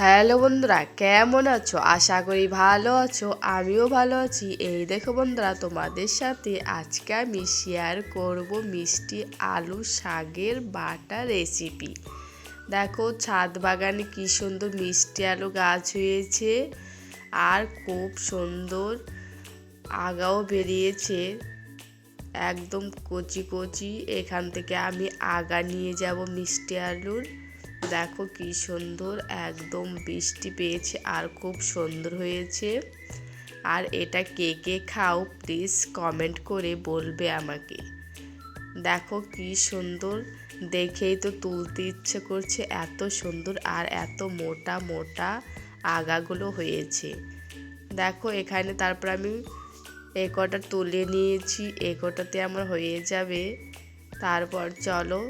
Hello বন্ধুরা, কেমন আছো? আশা করি ভালো আছো। আমিও ভালো আছি। এই দেখো বন্ধুরা, তোমাদের সাথে আজকে আমি শেয়ার করব মিষ্টি আলু শাকের বাটা রেসিপি। দেখো, ছাদ বাগানে কি সুন্দর মিষ্টি আলু গাছ হয়েছে আর খুব সুন্দর আগাও বেরিয়েছে, একদম কচি কচি। এখান থেকে আমি আগা নিয়ে যাব মিষ্টি আলুর। দেখো কি সুন্দর, একদম বৃষ্টি পেয়েছে আর খুব সুন্দর হয়েছে। আর এটা কে কে খাও প্লিজ কমেন্ট করে বলবে আমাকে। দেখো কি সুন্দর, দেখেই তো তুলতে ইচ্ছে করছে, এত সুন্দর আর এত মোটা মোটা আগাগুলো হয়েছে। দেখো এখানে তারপর আমি এই কটা তুলে নিয়েছি, এই কটাতে আমার হয়ে যাবে। তারপর চলো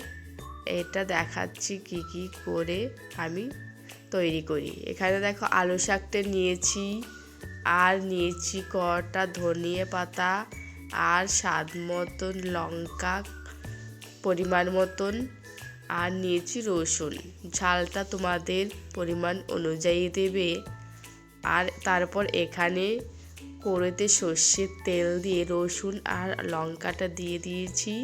এটা দেখাচ্ছি কি কি করে আমি তৈরি করি। এখানে দেখো আলু শাকটা নিয়েছি, আর নিয়েছি কটা ধনিয়া পাতা, আর স্বাদ মতন লঙ্কা পরিমাণ মতন, আর নিয়েছি রসুন। ঝালটা তোমাদের পরিমাণ অনুযায়ী দেবে। আর তারপর এখানে কড়াইতে সর্ষের তেল দিয়ে রসুন আর লঙ্কাটা দিয়ে দিয়েছি।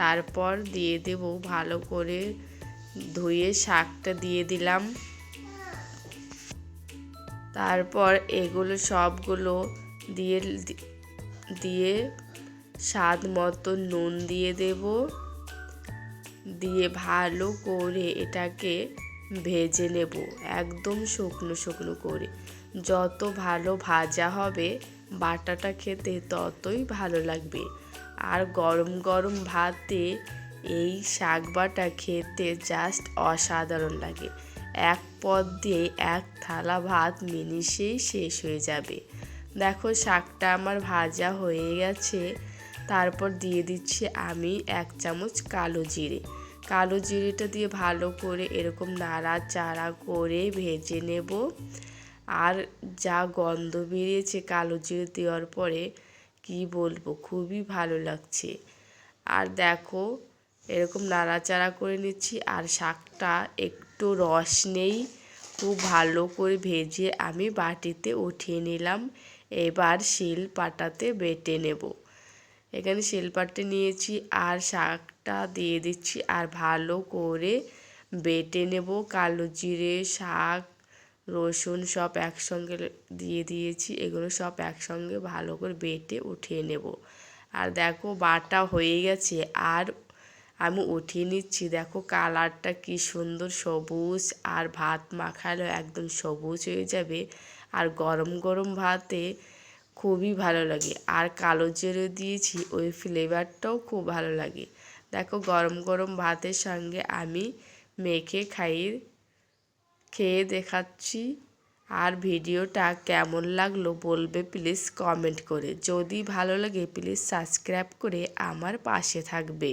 তারপর দিয়ে দেব ভালো করে ধুয়ে শাকটা দিয়ে দিলাম। তারপর এগুলো সবগুলো দিয়ে দিয়ে স্বাদ মতো নুন দিয়ে দেব, দিয়ে ভালো করে এটাকে ভেজে নেব, একদম শুকনো শুকনো করে। যত ভালো ভাজা হবে বাটাটা খেতে ততই ভালো লাগবে। আর গরম গরম ভাতে এই শাক বাটা খেতে জাস্ট অসাধারণ লাগে। এক পদ দিয়ে এক থালা ভাত মিনিশেই শেষ হয়ে যাবে। দেখো শাকটা আমার ভাজা হয়ে গেছে। তারপর দিয়ে দিচ্ছি আমি 1 চামচ কালো জিরে। কালো জিরেটা দিয়ে ভালো করে এরকম নাড়াচাড়া করে ভেজে নেব। আর যা গন্ধ বেরিয়েছে কালো জিরে দেওয়ার পরে, কি বলবো, খুবই ভালো লাগছে। আর দেখো এরকম নাড়াচাড়া করে নিচ্ছি, আর শাকটা একটু রস নেই, খুব ভালো করে ভেজে আমি বাটিতে উঠিয়ে নিলাম। এবার শিল পাটাতে বেটে নেব। এখানে শিলপাটে নিয়েছি আর শাকটা দিয়ে দিচ্ছি, আর ভালো করে বেটে নেব। কালো জিরে, শাক, রসুন সব একসঙ্গে দিয়ে দিয়েছি, এগুলো সব একসঙ্গে ভালো করে বেটে উঠিয়ে নেব। আর দেখো বাটা হয়ে গেছে, আর আমি উঠিয়ে নিচ্ছি। দেখো কালারটা কি সুন্দর সবুজ, আর ভাত মাখালেও একদম সবুজ হয়ে যাবে। আর গরম গরম ভাতে খুবই ভালো লাগে। আর কালো জিরে দিয়েছি, ওই ফ্লেভারটাও খুব ভালো লাগে। দেখো গরম গরম ভাতের সঙ্গে আমি মেখে খেয়ে দেখাচ্ছি। আর ভিডিওটা কেমন লাগলো বলবে প্লিজ কমেন্ট করে। যদি ভালো লাগে প্লিজ সাবস্ক্রাইব করে আমার পাশে থাকবে।